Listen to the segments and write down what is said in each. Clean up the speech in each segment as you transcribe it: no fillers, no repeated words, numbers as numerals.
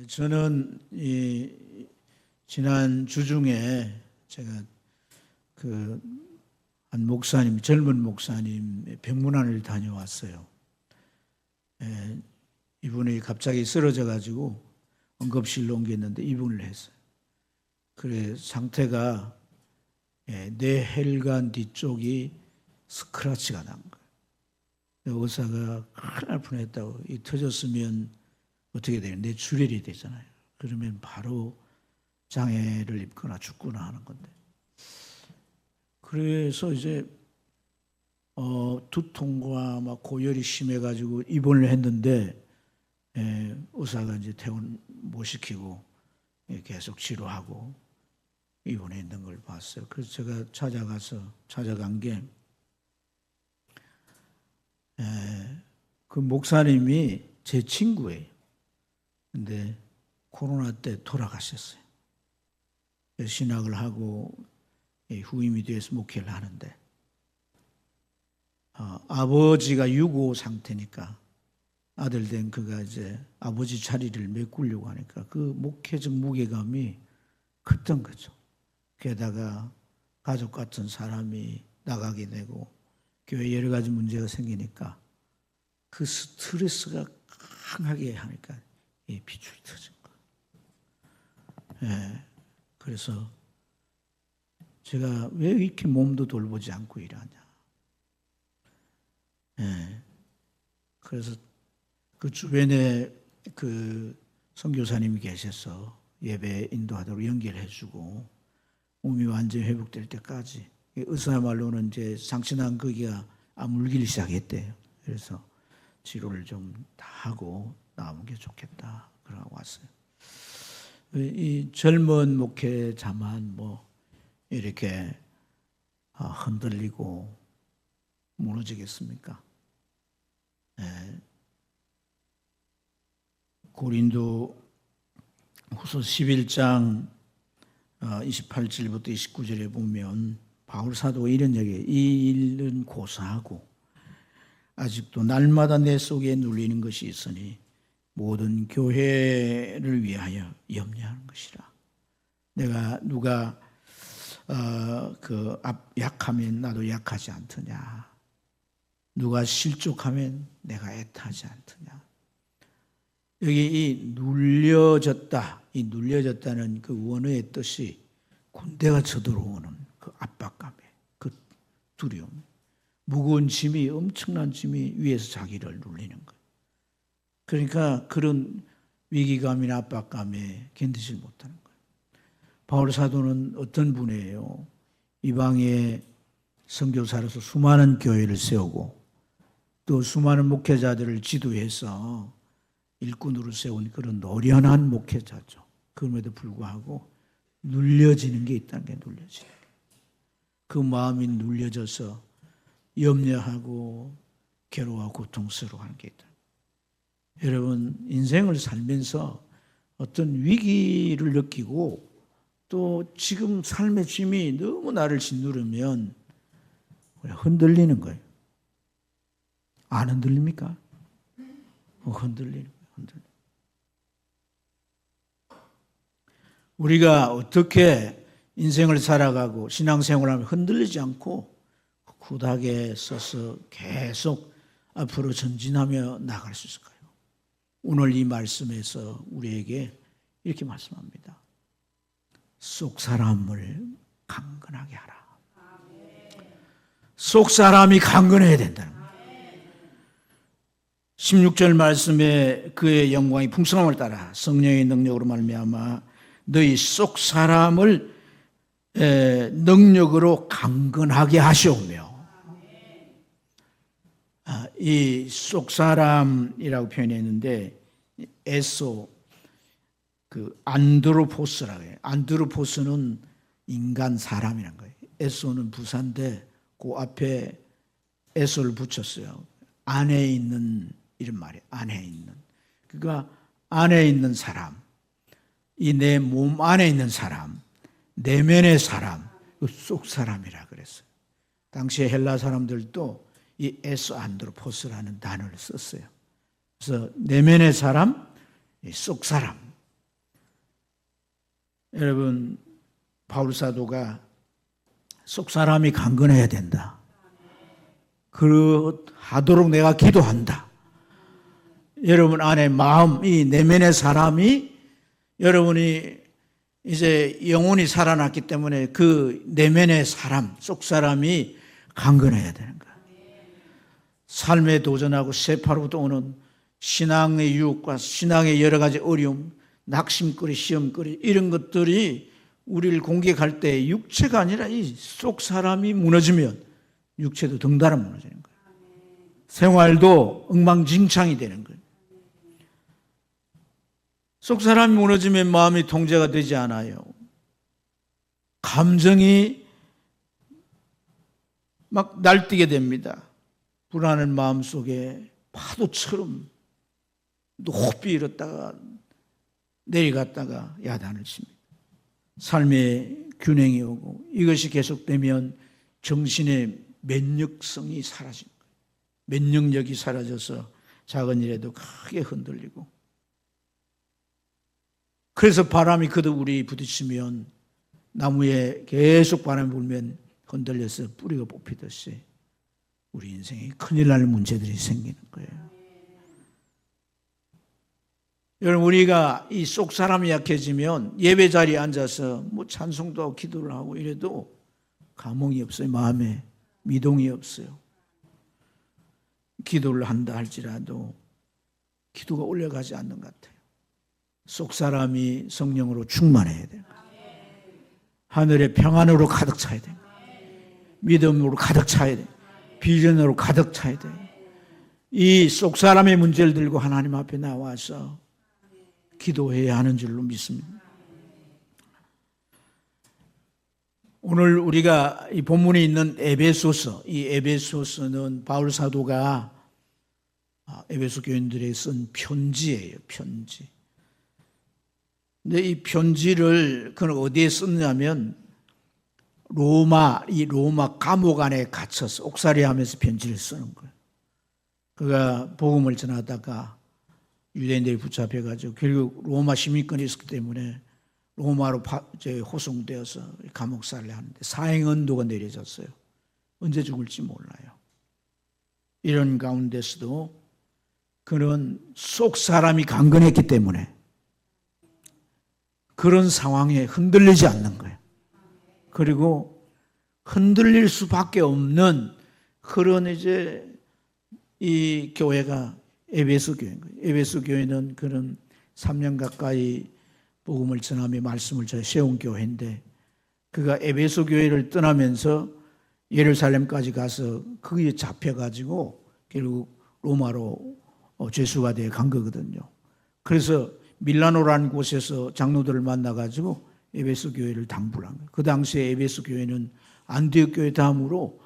저는 지난 주중에 제가 한 목사님, 젊은 목사님 병문안을 다녀왔어요. 이분이 갑자기 쓰러져 가지고 응급실로 옮겼는데 입원을 했어요. 그래 상태가 뇌 혈관 뒤쪽이 스크래치가 난 거예요. 의사가 큰일 날 뻔했다고. 이 터졌으면 어떻게 돼요? 뇌출혈이 되잖아요. 그러면 바로 장애를 입거나 죽거나 하는 건데. 그래서 이제 두통과 막 고열이 심해가지고 입원을 했는데 의사가 이제 퇴원 못 시키고 계속 치료하고 입원해 있는 걸 봤어요. 그래서 제가 찾아간 게 그 목사님이 제 친구예요. 근데 코로나 때 돌아가셨어요. 신학을 하고 후임이 돼서 목회를 하는데 아버지가 유고 상태니까 아들 된 그가 이제 아버지 자리를 메꾸려고 하니까 그 목회적 무게감이 컸던 거죠. 게다가 가족 같은 사람이 나가게 되고 교회에 여러 가지 문제가 생기니까 그 스트레스가 강하게 하니까 비출이 터진 거예요. 그래서 제가 왜 이렇게 몸도 돌보지 않고 일하냐. 그래서 그 주변에 그 선교사님이 계셔서 예배 인도하도록 연결해주고 몸이 완전히 회복될 때까지 의사 말로는 이제 상처난 거기가 아물기를 시작했대요. 그래서 치료를 좀 다 하고 나오는 게 좋겠다. 그러고 왔어요. 이 젊은 목회자만 뭐 이렇게 흔들리고 무너지겠습니까? 고린도 후서 11장 28절부터 29절에 보면 바울 사도가 이런 얘기예요. 이 일은 고사하고 아직도 날마다 내 속에 눌리는 것이 있으니 모든 교회를 위하여 염려하는 것이라. 내가 누가 약하면 나도 약하지 않더냐. 누가 실족하면 내가 애타지 않더냐. 여기 이 눌려졌다. 이 눌려졌다는 그 원어의 뜻이 군대가 쳐들어오는 그 압박감에 그 두려움. 무거운 짐이 엄청난 짐이 위에서 자기를 눌리는 거예요. 그러니까 그런 위기감이나 압박감에 견디지 못하는 거예요. 바울 사도는 어떤 분이에요? 이방의 선교사로서 수많은 교회를 세우고 또 수많은 목회자들을 지도해서 일꾼으로 세운 그런 노련한 목회자죠. 그럼에도 불구하고 눌려지는 게 있다는 게 눌려지는 게. 그 마음이 눌려져서 염려하고 괴로워하고 고통스러워하는 게 있다. 여러분 인생을 살면서 어떤 위기를 느끼고 또 지금 삶의 짐이 너무 나를 짓누르면 흔들리는 거예요. 안 흔들립니까? 흔들리는 거예요. 우리가 어떻게 인생을 살아가고 신앙생활을 흔들리지 않고 굳하게 서서 계속 앞으로 전진하며 나갈 수 있을까요? 오늘 이 말씀에서 우리에게 이렇게 말씀합니다. 속 사람을 강건하게 하라. 속 사람이 강건해야 된다는 거예요. 16절 말씀에 그의 영광이 풍성함을 따라 성령의 능력으로 말미암아 너희 속 사람을 능력으로 강건하게 하시오며. 이 속 사람이라고 표현했는데 에소 그 안드로포스라고 해요. 안드로포스는 인간 사람이란 거예요. 에소는 부사인데 그 앞에 에소를 붙였어요. 안에 있는 이런 말이에요. 안에 있는. 그러니까 안에 있는 사람, 이 내 몸 안에 있는 사람, 내면의 사람, 속 사람이라 그랬어요. 당시에 헬라 사람들도 이 에소 안드로포스라는 단어를 썼어요. 그래서 내면의 사람, 속 사람, 여러분, 바울 사도가 속 사람이 강건해야 된다. 그러하도록 내가 기도한다. 여러분 안에 마음, 이 내면의 사람이, 여러분이 이제 영혼이 살아났기 때문에 그 내면의 사람, 속 사람이 강건해야 되는 거야. 삶에 도전하고 세파로부터 오는 신앙의 유혹과 신앙의 여러 가지 어려움, 낙심거리, 시험거리, 이런 것들이 우리를 공격할 때 육체가 아니라 이 속 사람이 무너지면 육체도 덩달아 무너지는 거예요. 생활도 엉망진창이 되는 거예요. 속 사람이 무너지면 마음이 통제가 되지 않아요. 감정이 막 날뛰게 됩니다. 불안한 마음 속에 파도처럼 높이 일었다가 내려갔다가 야단을 칩니다. 삶의 균형이 오고 이것이 계속되면 정신의 면역성이 사라진 거예요. 면역력이 사라져서 작은 일에도 크게 흔들리고, 그래서 바람이 거듭 우리 부딪히면 나무에 계속 바람이 불면 흔들려서 뿌리가 뽑히듯이 우리 인생에 큰일 날 문제들이 생기는 거예요. 여러분, 우리가 이 속 사람이 약해지면 예배 자리에 앉아서 뭐 찬송도 하고 기도를 하고 이래도 감흥이 없어요. 마음에 미동이 없어요. 기도를 한다 할지라도 기도가 올라가지 않는 것 같아요. 속 사람이 성령으로 충만해야 돼요. 하늘의 평안으로 가득 차야 돼요. 믿음으로 가득 차야 돼요. 비전으로 가득 차야 돼요. 이 속 사람의 문제를 들고 하나님 앞에 나와서 기도해야 하는 줄로 믿습니다. 오늘 우리가 이 본문에 있는 에베소서, 이 에베소서는 바울 사도가 에베소 교인들에게 쓴 편지예요. 편지. 근데 이 편지를 그는 어디에 썼냐면 이 로마 감옥 안에 갇혀서 옥살이하면서 편지를 쓰는 거예요. 그가 복음을 전하다가 유대인들이 붙잡혀가지고 결국 로마 시민권이 있었기 때문에 로마로 호송되어서 감옥살이를 하는데 사형언도가 내려졌어요. 언제 죽을지 몰라요. 이런 가운데서도 그는 속 사람이 강건했기 때문에 그런 상황에 흔들리지 않는 거예요. 그리고 흔들릴 수밖에 없는 그런 이제 이 교회가 에베소 교회인 거예요. 에베소 교회는 그런 3년 가까이 복음을 전하며 말씀을 세운 교회인데, 그가 에베소 교회를 떠나면서 예루살렘까지 가서 거기에 잡혀가지고 결국 로마로 죄수가 되어 간 거거든요. 그래서 밀라노라는 곳에서 장로들을 만나가지고 에베소 교회를 당부를 한 거예요. 그 당시에 에베소 교회는 안디옥 교회 다음으로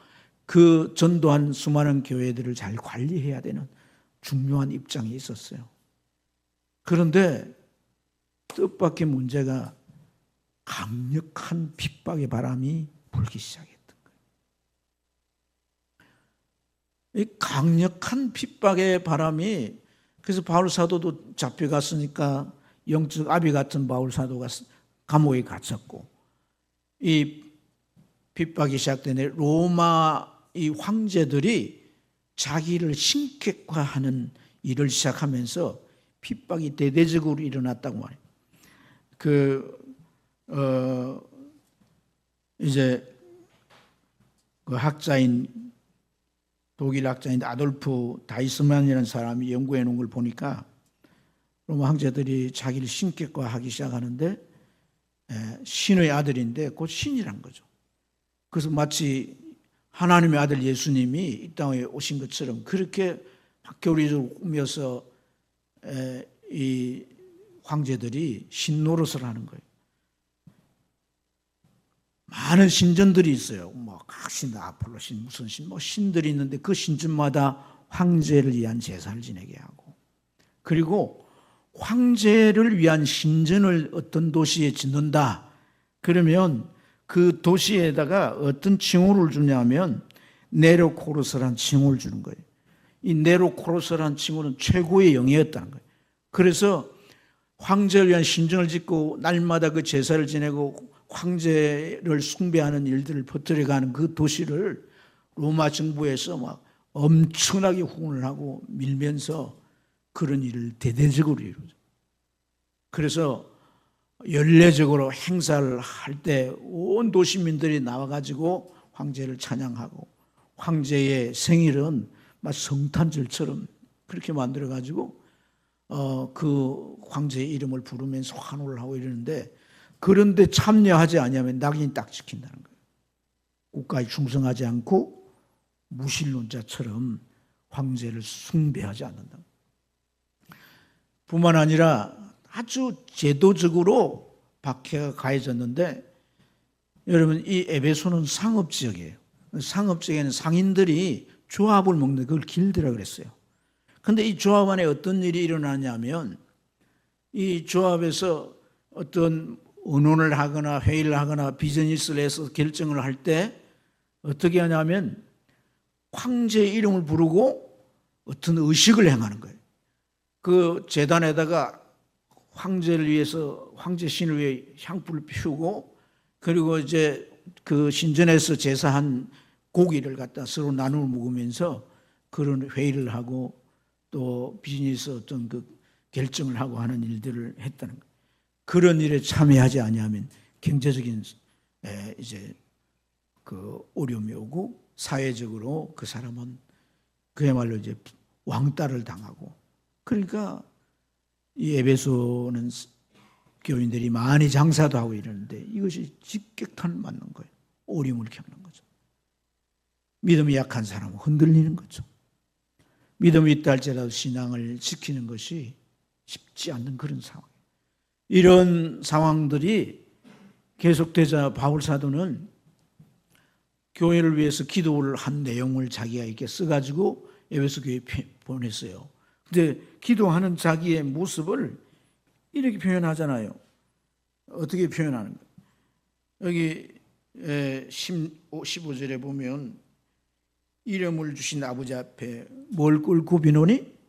그 전도한 수많은 교회들을 잘 관리해야 되는 중요한 입장이 있었어요. 그런데 뜻밖의 문제가 강력한 핍박의 바람이 불기 시작했던 거예요. 이 강력한 핍박의 바람이, 그래서 바울 사도도 잡혀갔으니까 영적 아비 같은 바울 사도가 감옥에 갇혔고, 이 핍박이 시작되네 로마 이 황제들이 자기를 신격화하는 일을 시작하면서 핍박이 대대적으로 일어났다고 말해요. 이제 그 학자인, 독일 학자인 아돌프 다이스만이라는 사람이 연구해 놓은 걸 보니까 로마 황제들이 자기를 신격화하기 시작하는데 신의 아들인데 곧 신이란 거죠. 그래서 마치 하나님의 아들 예수님이 이 땅에 오신 것처럼 그렇게 교리적으로 꾸며서 이 황제들이 신 노릇을 하는 거예요. 많은 신전들이 있어요. 뭐 각 신, 아폴로 신, 무슨 신, 뭐 신들이 있는데 그 신전마다 황제를 위한 제사를 지내게 하고, 그리고 황제를 위한 신전을 어떤 도시에 짓는다 그러면 그 도시에다가 어떤 칭호를 주냐면 네로코로스라는 칭호를 주는 거예요. 이 네로코로스라는 칭호는 최고의 영예였다는 거예요. 그래서 황제를 위한 신전을 짓고 날마다 그 제사를 지내고 황제를 숭배하는 일들을 퍼뜨려가는 그 도시를 로마 정부에서 막 엄청나게 후원을 하고 밀면서 그런 일을 대대적으로 이루죠. 그래서 연례적으로 행사를 할 때 온 도시민들이 나와가지고 황제를 찬양하고 황제의 생일은 막 성탄절처럼 그렇게 만들어가지고 그 황제의 이름을 부르면서 환호를 하고 이러는데, 그런데 참여하지 않으면 낙인이 딱 찍힌다는 거예요. 국가에 충성하지 않고 무신론자처럼 황제를 숭배하지 않는다. 뿐만 아니라 아주 제도적으로 박해가 가해졌는데, 여러분 이 에베소는 상업지역이에요. 상업지역에는 상인들이 조합을 먹는 그걸 길드라 그랬어요. 그런데 이 조합 안에 어떤 일이 일어나냐면, 이 조합에서 어떤 의논을 하거나 회의를 하거나 비즈니스를 해서 결정을 할 때 어떻게 하냐면 황제의 이름을 부르고 어떤 의식을 행하는 거예요. 그 제단에다가 황제를 위해서, 황제 신을 위해 향불을 피우고, 그리고 이제 그 신전에서 제사한 고기를 갖다 서로 나누어 먹으면서 그런 회의를 하고 또 비즈니스 어떤 그 결정을 하고 하는 일들을 했다는 거예요. 그런 일에 참여하지 아니하면 경제적인 이제 그 어려움이 오고 사회적으로 그 사람은 그야말로 이제 왕따를 당하고, 그러니까 이 에베소는 교인들이 많이 장사도 하고 이러는데 이것이 직격탄을 맞는 거예요. 어려움을 겪는 거죠. 믿음이 약한 사람은 흔들리는 거죠. 믿음이 있다 할지라도 신앙을 지키는 것이 쉽지 않는 그런 상황. 이런 상황들이 계속되자 바울 사도는 교회를 위해서 기도를 한 내용을 자기가 이렇게 써가지고 에베소 교회에 보냈어요. 근데 기도하는 자기의 모습을 이렇게 표현하잖아요. 어떻게 표현하는 거예요? 여기 15절에 보면 이름을 주신 아버지 앞에 뭘 꿇고 비노니?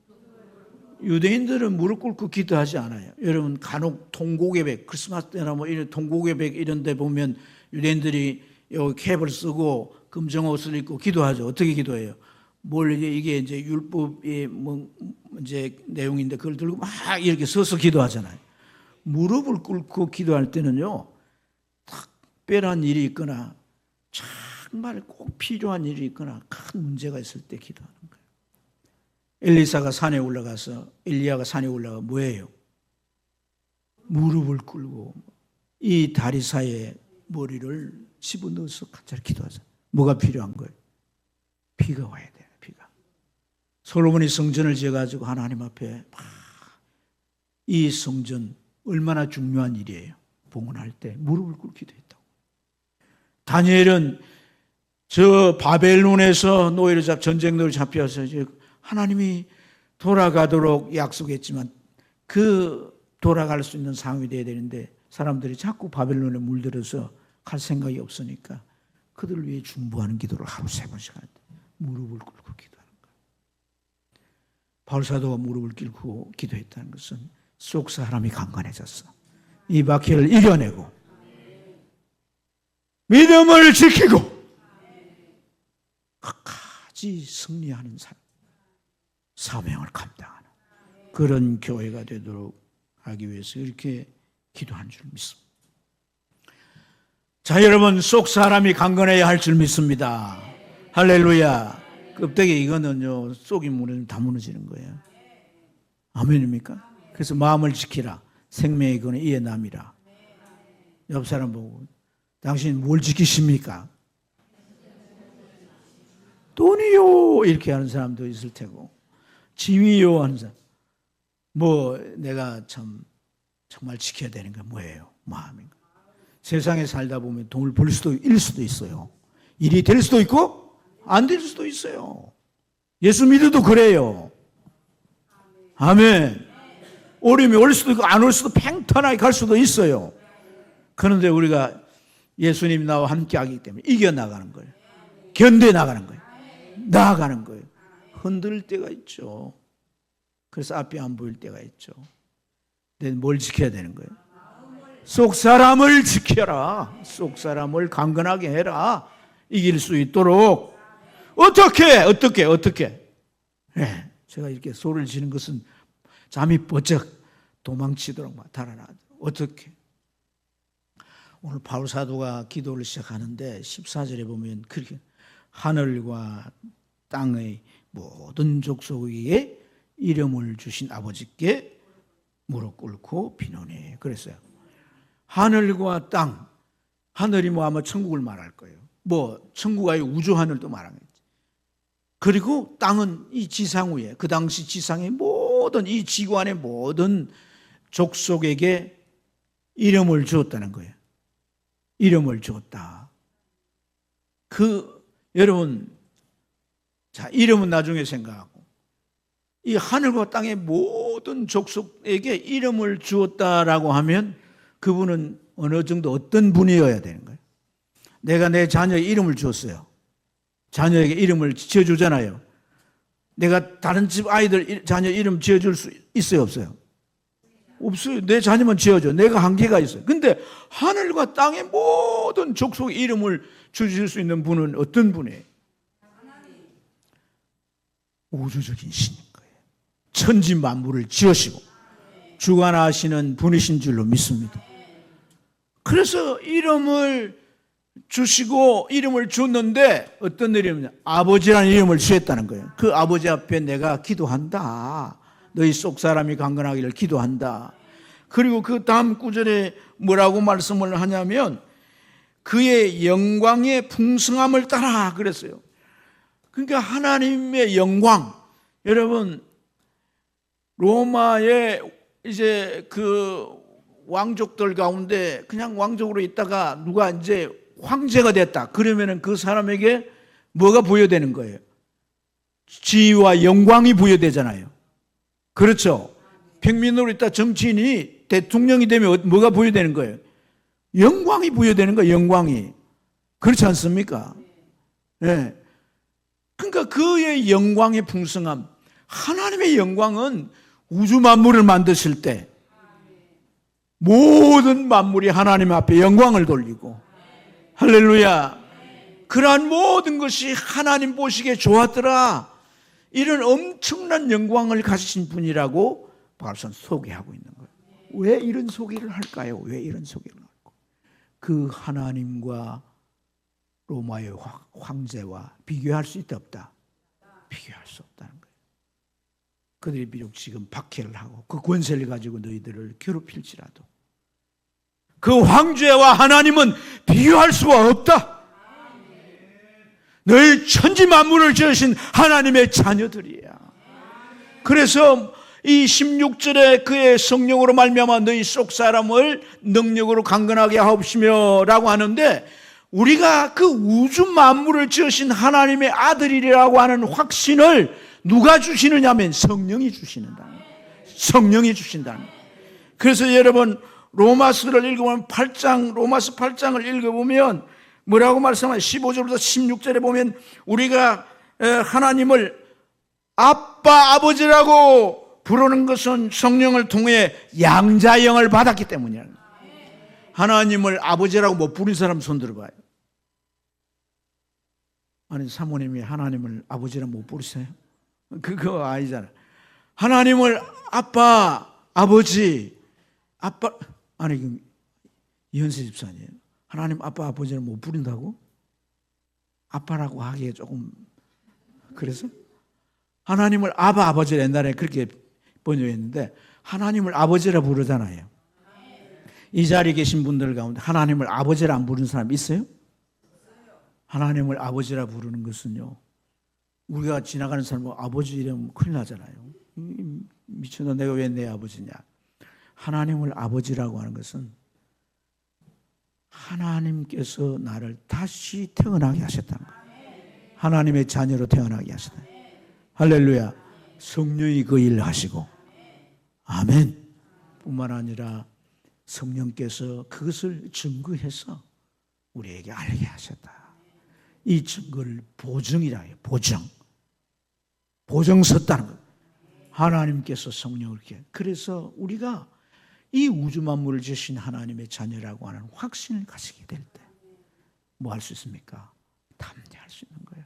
유대인들은 무릎 꿇고 기도하지 않아요. 여러분 간혹 통고개백, 크리스마스 때나 뭐 이런 통고개백 이런 데 보면 유대인들이 여기 캡을 쓰고 금정 옷을 입고 기도하죠. 어떻게 기도해요? 뭘 이게 이제 율법의 뭐 이제 내용인데 그걸 들고 막 이렇게 서서 기도하잖아요. 무릎을 꿇고 기도할 때는요, 특별한 일이 있거나 정말 꼭 필요한 일이 있거나 큰 문제가 있을 때 기도하는 거예요. 엘리야가 산에 올라가 뭐예요? 무릎을 꿇고 이 다리 사이에 머리를 집어넣어서 간절히 기도하잖아요. 뭐가 필요한 거예요? 비가 와야 돼요. 비가. 솔로몬이 성전을 지어가지고 하나님 앞에 이 성전 얼마나 중요한 일이에요. 봉헌할 때 무릎을 꿇고 기도했다고. 다니엘은 저 바벨론에서 노예로 전쟁으로 잡혀서 하나님이 돌아가도록 약속했지만 그 돌아갈 수 있는 상황이 돼야 되는데 사람들이 자꾸 바벨론에 물들어서 갈 생각이 없으니까 그들을 위해 중보하는 기도를 하루 3번씩 하는데 무릎을 꿇고 기도하는 거예요. 바울 사도가 무릎을 꿇고 기도했다는 것은 속 사람이 강건해졌어. 이 박해를 이겨내고 믿음을 지키고 끝까지 승리하는 사람, 사명을 감당하는 그런 교회가 되도록 하기 위해서 이렇게 기도한 줄 믿습니다. 자, 여러분 속 사람이 강건해야 할 줄 믿습니다. 할렐루야. 껍데기 이거는요 속이 무너지면 다 무너지는 거예요. 아멘입니까? 그래서 마음을 지키라. 생명의 근원 이에 남이라. 옆 사람 보고 당신 뭘 지키십니까? 돈이요 이렇게 하는 사람도 있을 테고, 지위요 하는 사람, 뭐 내가 참 정말 지켜야 되는 게 뭐예요? 마음인가? 세상에 살다 보면 돈을 벌 수도 잃을 수도 있어요. 일이 될 수도 있고 안 될 수도 있어요. 예수 믿어도 그래요. 아멘. 어려움이 올 수도 있고 안 올 수도 팽탄하게 갈 수도 있어요. 그런데 우리가 예수님 나와 함께 하기 때문에 이겨나가는 거예요. 견뎌나가는 거예요. 나아가는 거예요. 흔들 때가 있죠. 그래서 앞이 안 보일 때가 있죠. 뭘 지켜야 되는 거예요? 속 사람을 지켜라. 속 사람을 강건하게 해라. 이길 수 있도록. 어떻게? 네, 제가 이렇게 소리를 지는 것은 잠이 번쩍 도망치도록 막 달아나. 어떻게? 오늘 바울 사도가 기도를 시작하는데 14절에 보면 그렇게 하늘과 땅의 모든 족속에게 이름을 주신 아버지께 무릎 꿇고 비노니. 그랬어요. 하늘과 땅. 하늘이 아마 천국을 말할 거예요. 천국 아예 우주 하늘도 말하겠지. 그리고 땅은 이 지상 위에, 그 당시 지상의 모든 이 지구 안의 모든 족속에게 이름을 주었다는 거예요. 이름을 주었다. 여러분, 자, 이름은 나중에 생각하고, 이 하늘과 땅의 모든 족속에게 이름을 주었다라고 하면 그분은 어느 정도 어떤 분이어야 되는 거예요. 내가 내 자녀의 이름을 주었어요. 자녀에게 이름을 지어주잖아요. 내가 다른 집 아이들 자녀 이름 지어줄 수 있어요, 없어요? 없어요. 내 자녀만 지어줘. 내가 한계가 있어요. 근데 하늘과 땅의 모든 족속의 이름을 주실 수 있는 분은 어떤 분이에요? 우주적인 신인 거예요. 천지 만물을 지으시고 주관하시는 분이신 줄로 믿습니다. 그래서 이름을 주시고 이름을 줬는데 어떤 이름이냐? 아버지라는 이름을 주셨다는 거예요. 그 아버지 앞에 내가 기도한다. 너희 속 사람이 강건하기를 기도한다. 그리고 그 다음 구절에 뭐라고 말씀을 하냐면 그의 영광의 풍성함을 따라 그랬어요. 그러니까 하나님의 영광. 여러분, 로마의 이제 그 왕족들 가운데 그냥 왕족으로 있다가 누가 이제 황제가 됐다. 그러면은 그 사람에게 뭐가 부여되는 거예요? 지위와 영광이 부여되잖아요. 그렇죠? 평민으로 있다 정치인이 대통령이 되면 뭐가 부여되는 거예요? 영광이 부여되는 거예요. 영광이. 그렇지 않습니까? 네. 그러니까 그의 영광의 풍성함. 하나님의 영광은 우주 만물을 만드실 때 모든 만물이 하나님 앞에 영광을 돌리고, 할렐루야, 그러한 모든 것이 하나님 보시기에 좋았더라. 이런 엄청난 영광을 가지신 분이라고 바울은 소개하고 있는 거예요. 왜 이런 소개를 할까요? 왜 이런 소개를 할까요? 그 하나님과 로마의 황제와 비교할 수 있다 없다? 비교할 수 없다는 거예요. 그들이 비록 지금 박해를 하고 그 권세를 가지고 너희들을 괴롭힐지라도 그 황제와 하나님은 비교할 수가 없다. 너희 천지 만물을 지으신 하나님의 자녀들이야. 그래서 이 16절에 그의 성령으로 말미암아 너희 속 사람을 능력으로 강건하게 하옵시며 라고 하는데, 우리가 그 우주 만물을 지으신 하나님의 아들이라고 하는 확신을 누가 주시느냐 하면 성령이 주시는다. 성령이 주신다는 거예요. 그래서 여러분 로마서를 읽어보면 로마서 8장을 읽어보면 뭐라고 말씀하냐? 15절부터 16절에 보면 우리가 하나님을 아빠 아버지라고 부르는 것은 성령을 통해 양자영을 받았기 때문이야. 하나님을 아버지라고 못 부른 사람 손 들어봐요. 아니, 사모님이 하나님을 아버지라고 못 부르세요? 그거 아니잖아. 하나님을 아빠, 아버지, 아빠, 아니, 이현세 집사님, 하나님 아빠, 아버지를 못 부른다고? 아빠라고 하기에 조금, 그래서? 하나님을 아바, 아버지를 옛날에 그렇게 번역했는데, 하나님을 아버지라 부르잖아요. 이 자리에 계신 분들 가운데 하나님을 아버지라 안 부르는 사람 있어요? 하나님을 아버지라 부르는 것은요, 우리가 지나가는 사람은 아버지 이러면 큰일 나잖아요. 미쳤나, 내가 왜 내 아버지냐. 하나님을 아버지라고 하는 것은 하나님께서 나를 다시 태어나게 하셨다는 거예요. 하나님의 자녀로 태어나게 하셨다. 할렐루야. 성령이 그 일을 하시고, 아멘. 뿐만 아니라 성령께서 그것을 증거해서 우리에게 알게 하셨다. 이 증거를 보증이라 해요. 보증 섰다는 거예요. 하나님께서 성령을 이렇게. 그래서 우리가 이 우주 만물을 지으신 하나님의 자녀라고 하는 확신을 가지게 될 때 뭐 할 수 있습니까? 담대할 수 있는 거예요.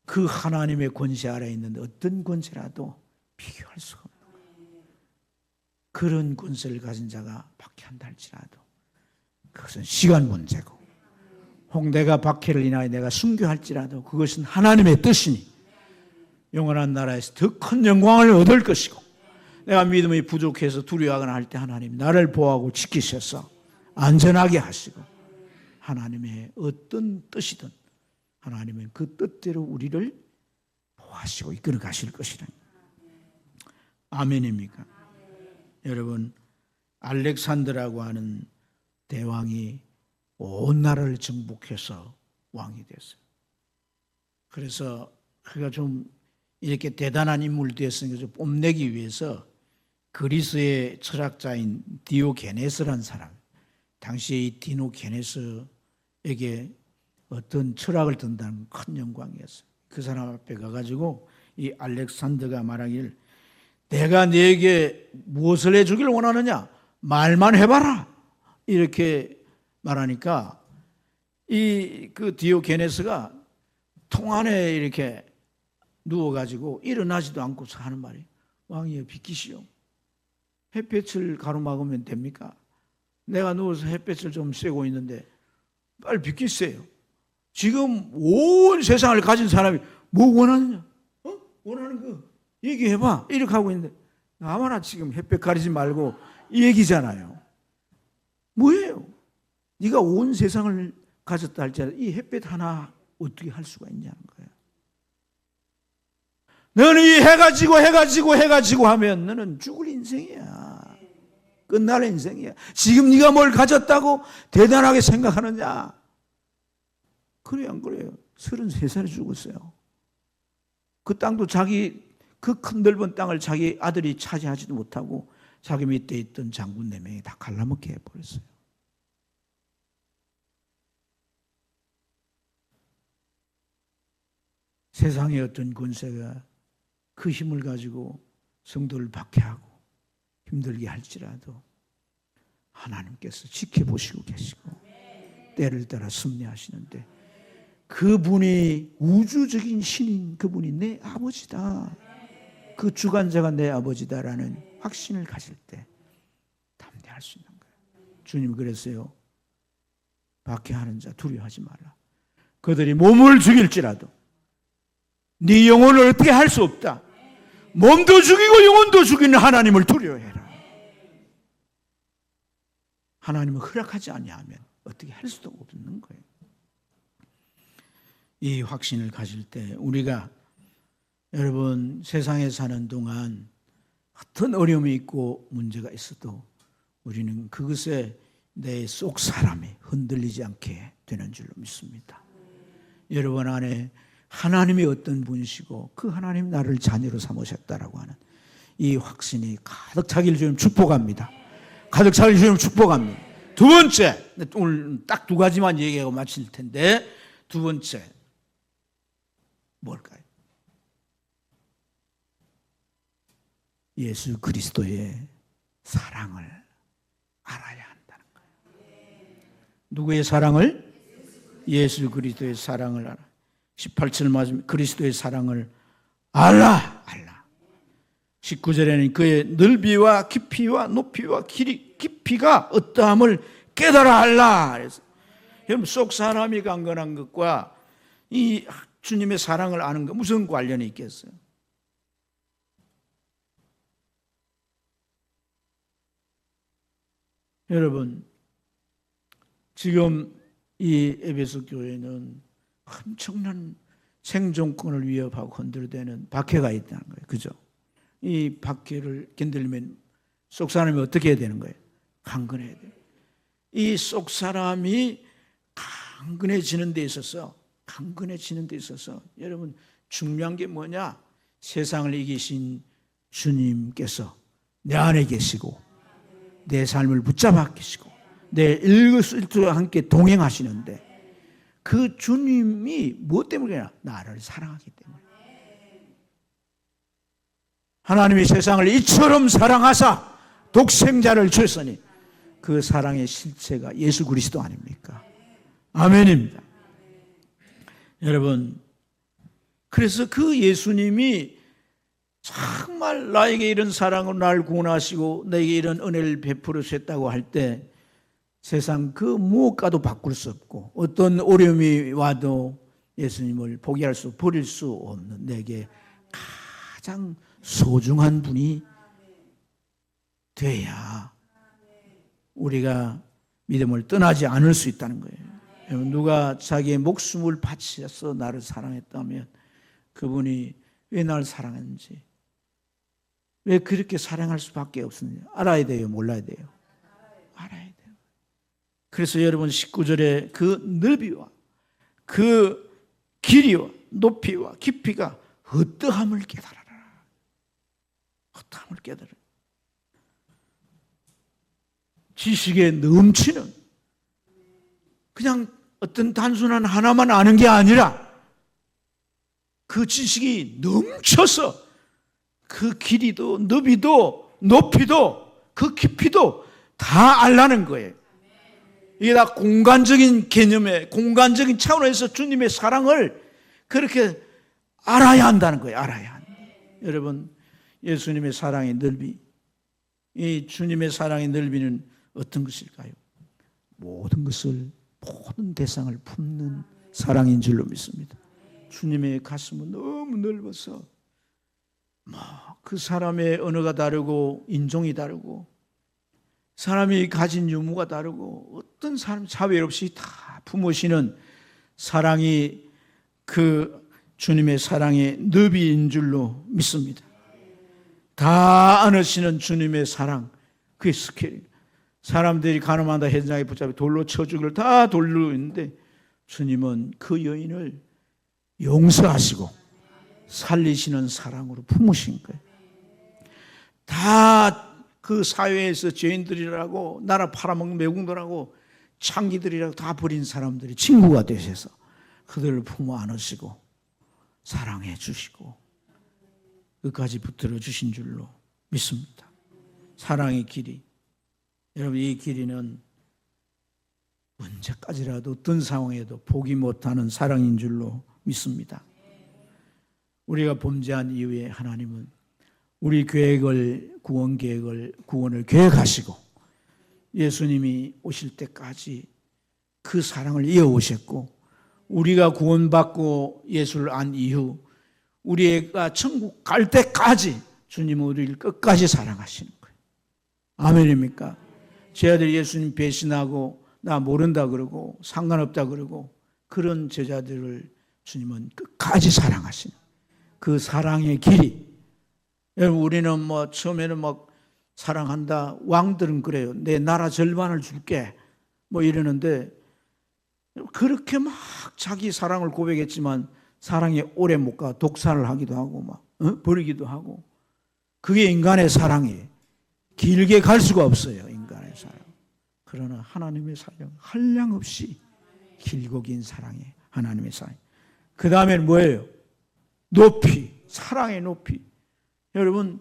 그 하나님의 권세 아래에 있는 어떤 권세라도 비교할 수가 없는 거예요. 그런 권세를 가진 자가 박해한다 할지라도 그것은 시간 문제고, 혹 내가 박해를 인하여 내가 순교할지라도 그것은 하나님의 뜻이니 영원한 나라에서 더 큰 영광을 얻을 것이고, 내가 믿음이 부족해서 두려워하거나 할 때 하나님 나를 보호하고 지키셔서 안전하게 하시고, 하나님의 어떤 뜻이든 하나님은 그 뜻대로 우리를 보호하시고 이끌어 가실 것이라. 아멘입니까? 여러분, 알렉산더라고 하는 대왕이 온 나라를 정복해서 왕이 됐어요. 그래서 그가 좀 이렇게 대단한 인물이 됐으니까 좀 뽐내기 위해서 그리스의 철학자인 디오게네스라는 사람, 당시에 이 디오게네스에게 어떤 철학을 든다는 큰 영광이었어요. 그 사람 앞에 가가지고 이 알렉산더가 말하길, 내가 네게 무엇을 해주길 원하느냐? 말만 해봐라. 이렇게 말하니까 그 디오게네스가 통 안에 이렇게 누워가지고 일어나지도 않고서 하는 말이, 왕이여 비키시오. 햇볕을 가로막으면 됩니까? 내가 누워서 햇볕을 좀 쐬고 있는데 빨리 비키세요. 지금 온 세상을 가진 사람이 뭐 원하느냐? 원하는 거 얘기해봐. 이렇게 하고 있는데 아무나 지금 햇볕 가리지 말고 이 얘기잖아요. 뭐예요? 네가 온 세상을 가졌다 할지라도 이 햇볕 하나 어떻게 할 수가 있냐는 거예요. 너는 이 해가지고 하면 너는 죽을 인생이야. 끝날 인생이야. 지금 네가 뭘 가졌다고 대단하게 생각하느냐? 그래요, 안 그래요? 33살에 죽었어요. 그 땅도 그 큰 넓은 땅을 자기 아들이 차지하지도 못하고 자기 밑에 있던 장군 4명이 다 갈라먹게 해버렸어요. 세상의 어떤 권세가 그 힘을 가지고 성도를 박해하고 힘들게 할지라도 하나님께서 지켜보시고 계시고 때를 따라 섭리하시는데, 그분이 우주적인 신인 그분이 내 아버지다, 그 주관자가 내 아버지다라는 확신을 가질 때 담대할 수 있는 거예요. 주님 그랬어요. 박해하는 자 두려워하지 말라. 그들이 몸을 죽일지라도 네 영혼을 어떻게 할 수 없다. 몸도 죽이고 영혼도 죽이는 하나님을 두려워해라. 하나님은 허락하지 아니하면 어떻게 할 수도 없는 거예요. 이 확신을 가질 때 우리가, 여러분, 세상에 사는 동안 어떤 어려움이 있고 문제가 있어도 우리는 그것에 내 속 사람이 흔들리지 않게 되는 줄로 믿습니다. 여러분 안에 하나님이 어떤 분이시고 그 하나님이 나를 자녀로 삼으셨다라고 하는 이 확신이 가득 차기를 주님 축복합니다. 가득 차기를 주님 축복합니다. 두 번째, 오늘 딱 2가지만 얘기하고 마칠 텐데, 두 번째 뭘까요? 예수 그리스도의 사랑을 알아야 한다는 거예요. 누구의 사랑을? 예수 그리스도의 사랑을 알아. 18절 맞으면 그리스도의 사랑을 알라. 19절에는 그의 넓이와 깊이와 높이와 깊이가 어떠함을 깨달아 알라. 그래서 여러분, 속 사람이 강건한 것과 이 주님의 사랑을 아는 것 무슨 관련이 있겠어요? 여러분, 지금 이 에베소 교회는 엄청난 생존권을 위협하고 흔들대는 박해가 있다는 거예요. 그죠? 이 박해를 견디려면 속 사람이 어떻게 해야 되는 거예요? 강건해야 돼요. 이 속 사람이 강건해지는 데 있어서 여러분, 중요한 게 뭐냐? 세상을 이기신 주님께서 내 안에 계시고 내 삶을 붙잡아 계시고 내 일거수일투와 함께 동행하시는데, 그 주님이 무엇 때문이냐? 나를 사랑하기 때문에. 하나님이 세상을 이처럼 사랑하사 독생자를 주셨으니 그 사랑의 실체가 예수 그리스도 아닙니까? 아멘입니다. 여러분, 그래서 그 예수님이 정말 나에게 이런 사랑으로 날 구원하시고 내게 이런 은혜를 베풀어 주셨다고 할 때 세상 그 무엇과도 바꿀 수 없고 어떤 어려움이 와도 예수님을 포기할 수, 버릴 수 없는 내게 가장 소중한 분이 돼야 우리가 믿음을 떠나지 않을 수 있다는 거예요. 누가 자기의 목숨을 바치셔서 나를 사랑했다면 그분이 왜 나를 사랑했는지, 왜 그렇게 사랑할 수밖에 없었는지 알아야 돼요? 몰라야 돼요? 알아야 돼요. 그래서 여러분 19절에 그 넓이와 그 길이와 높이와 깊이가 어떠함을 깨달아라. 어떠함을 깨달아라. 지식에 넘치는, 그냥 어떤 단순한 하나만 아는 게 아니라 그 지식이 넘쳐서 그 길이도 너비도 높이도 그 깊이도 다 알라는 거예요. 이게 다 공간적인 개념에, 공간적인 차원에서 주님의 사랑을 그렇게 알아야 한다는 거예요. 알아야 한다. 여러분, 예수님의 사랑의 넓이, 이 주님의 사랑의 넓이는 어떤 것일까요? 모든 것을, 모든 대상을 품는 사랑인 줄로 믿습니다. 주님의 가슴은 너무 넓어서 그 사람의 언어가 다르고 인종이 다르고 사람이 가진 유무가 다르고 어떤 사람 차별 없이 다 품으시는 사랑이 그 주님의 사랑의 너비인 줄로 믿습니다. 다 안으시는 주님의 사랑, 그게 스케일. 사람들이 가늠한다 해장에 붙잡혀 돌로 쳐 죽이를 다 돌로 있는데 주님은 그 여인을 용서하시고 살리시는 사랑으로 품으신 거예요. 다 그 사회에서 죄인들이라고 나라 팔아먹는 매국노라고 창기들이라고 다 버린 사람들이 친구가 되셔서 그들을 품어 안으시고 사랑해 주시고 끝까지 붙들어 주신 줄로 믿습니다. 사랑의 길이, 여러분, 이 길이는 언제까지라도 어떤 상황에도 포기 못하는 사랑인 줄로 믿습니다. 우리가 범죄한 이후에 하나님은 우리 계획을, 구원을 계획하시고 예수님이 오실 때까지 그 사랑을 이어오셨고, 우리가 구원받고 예수를 안 이후 우리가 천국 갈 때까지 주님은 우리를 끝까지 사랑하시는 거예요. 아멘입니까? 제자들이 예수님 배신하고 나 모른다 그러고 상관없다 그러고 그런 제자들을 주님은 끝까지 사랑하시는 그 사랑의 길이. 여러분, 우리는 처음에는 사랑한다, 왕들은 그래요. 내 나라 절반을 줄게 이러는데 그렇게 막 자기 사랑을 고백했지만 사랑이 오래 못 가 독살을 하기도 하고 버리기도 하고, 그게 인간의 사랑이에요. 길게 갈 수가 없어요, 인간의 사랑. 그러나 하나님의 사랑 한량없이 길고 긴 사랑이에요. 하나님의 사랑. 그 다음에는 뭐예요? 높이, 사랑의 높이. 여러분,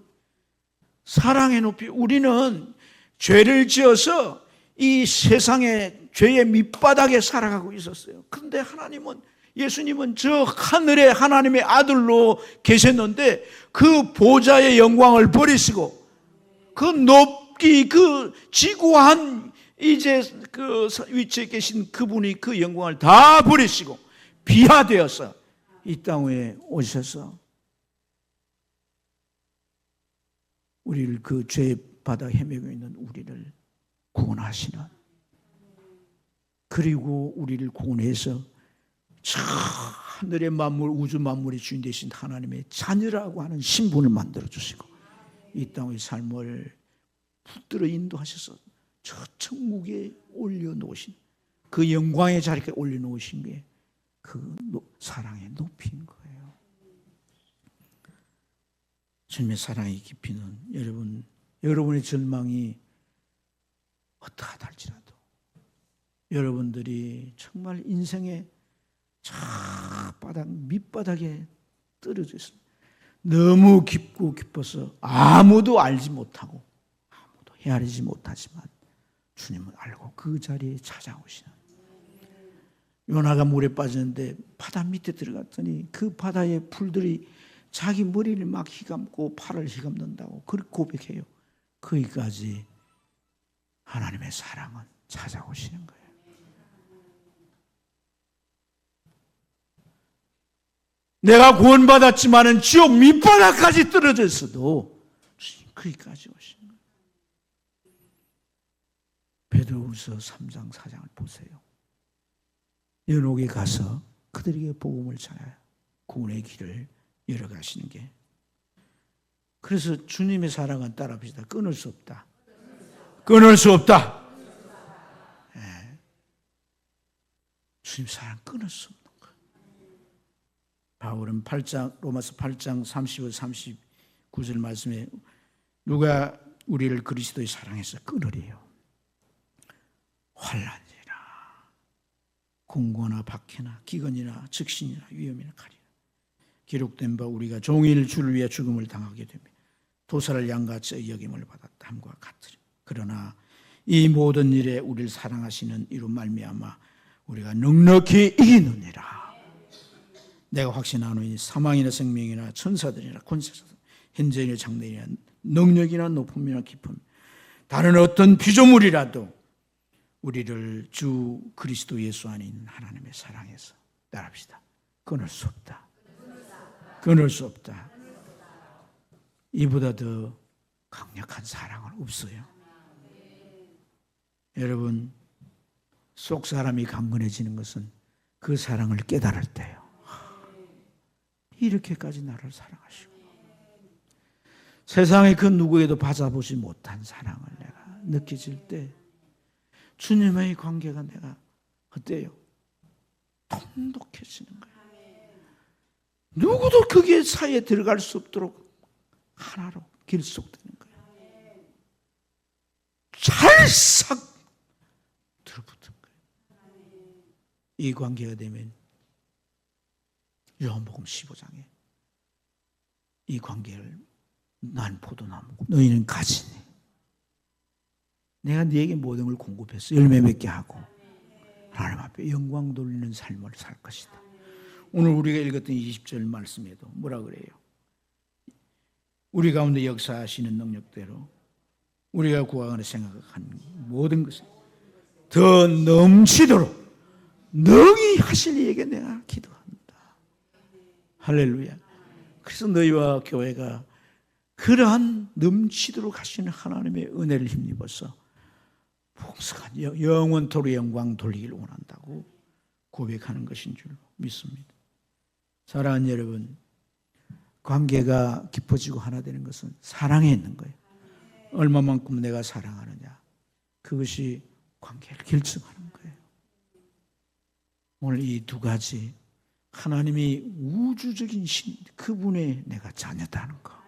사랑의 높이. 우리는 죄를 지어서 이 세상의 죄의 밑바닥에 살아가고 있었어요. 그런데 하나님은, 예수님은 저 하늘에 하나님의 아들로 계셨는데 그 보좌의 영광을 버리시고 그 높이, 그 지구한 이제 그 위치에 계신 그분이 그 영광을 다 버리시고 비하되어서 이 땅에 오셔서 우리를, 그 죄의 바닥에 헤매고 있는 우리를 구원하시는, 그리고 우리를 구원해서 저 하늘의 만물, 우주 만물의 주인 되신 하나님의 자녀라고 하는 신분을 만들어 주시고 이 땅의 삶을 붙들어 인도하셔서 저 천국에 올려놓으신, 그 영광의 자리에 올려놓으신 게 그 사랑의 높이인 거예요. 주님의 사랑의 깊이는 여러분의 절망이 어떠하다 할지라도 여러분들이 정말 인생의 저 밑바닥에 떨어져 있습니다. 너무 깊고 깊어서 아무도 알지 못하고 아무도 헤아리지 못하지만 주님은 알고 그 자리에 찾아오시는. 요나가 물에 빠졌는데 바다 밑에 들어갔더니 그 바다의 풀들이 자기 머리를 막 휘감고 팔을 휘감는다고 그렇게 고백해요. 거기까지 하나님의 사랑은 찾아오시는 거예요. 내가 구원받았지만은 지옥 밑바닥까지 떨어졌어도 주님 거기까지 오시는 거예요. 베드로후서 3장 4장을 보세요. 연옥에 가서 그들에게 복음을 전하여 구원의 길을 열어가시는 게. 그래서 주님의 사랑은 따라합시다. 끊을 수 없다. 끊을 수 없다. 네. 주님 사랑 끊을 수 없는 거예요. 바울은 로마서 8장 35, 39절 말씀에 누가 우리를 그리스도의 사랑에서 끊으리요? 환난이나 공고나 박해나 기근이나 적신이나 위험이나 칼이나 기록된 바 우리가 종일 주를 위해 죽음을 당하게 되며 도살을 양같이 여김을 받았다 함과 같으리. 그러나 이 모든 일에 우리를 사랑하시는 이로 말미암아 우리가 넉넉히 이기느니라. 내가 확신하노니 사망이나 생명이나 천사들이나 권세자들 현재이나 장래이나 능력이나 높음이나 깊음 다른 어떤 피조물이라도 우리를 주 그리스도 예수 안에 있는 하나님의 사랑에서 따라합시다. 끊을 수 없다. 끊을 수 없다. 이보다 더 강력한 사랑은 없어요. 여러분, 속 사람이 강건해지는 것은 그 사랑을 깨달을 때요. 이렇게까지 나를 사랑하시고 세상의 그 누구에도 받아보지 못한 사랑을 내가 느껴질 때 주님의 관계가 내가 어때요? 돈독해지는 거예요. 누구도 거기에 사이에 들어갈 수 없도록 하나로 결속되는 거예요. 찰싹 들어붙은 거예요. 이 관계가 되면 요한복음 15장에 이 관계를 난 포도나무고 너희는 가지니 내가 네게 모든 걸 공급해서 열매 맺게 하고 하나님 앞에 영광 돌리는 삶을 살 것이다. 오늘 우리가 읽었던 20절 말씀에도 뭐라 그래요? 우리 가운데 역사하시는 능력대로 우리가 구하거나 생각한 모든 것을 더 넘치도록 능히 하실 이에게 내가 기도한다. 할렐루야. 그래서 너희와 교회가 그러한 넘치도록 하시는 하나님의 은혜를 힘입어서 풍성한 영원토록 영광 돌리기를 원한다고 고백하는 것인 줄 믿습니다. 사랑하는 여러분, 관계가 깊어지고 하나 되는 것은 사랑에 있는 거예요. 얼마만큼 내가 사랑하느냐, 그것이 관계를 결정하는 거예요. 오늘 이 두 가지, 하나님이 우주적인 신, 그분의 내가 자녀다는 거,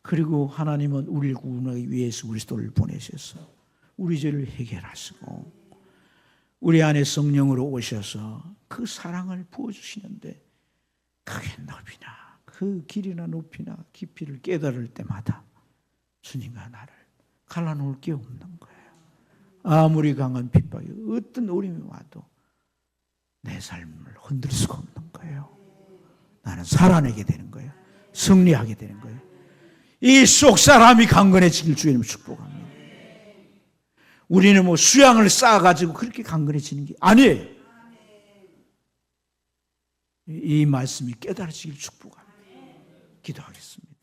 그리고 하나님은 우리를 구원하기 위해서 그리스도를 보내셔서 우리 죄를 해결하시고 우리 안에 성령으로 오셔서 그 사랑을 부어주시는데 크게 넓이나 그 길이나 높이나 깊이를 깨달을 때마다 주님과 나를 갈라놓을 게 없는 거예요. 아무리 강한 핍박이 어떤 어려움이 와도 내 삶을 흔들 수가 없는 거예요. 나는 살아내게 되는 거예요. 승리하게 되는 거예요. 이 속 사람이 강건해지길 주님 축복합니다. 우리는 뭐 수양을 쌓아가지고 그렇게 강건해지는 게 아니에요. 이 말씀이 깨달아지길 축복합니다. 기도하겠습니다.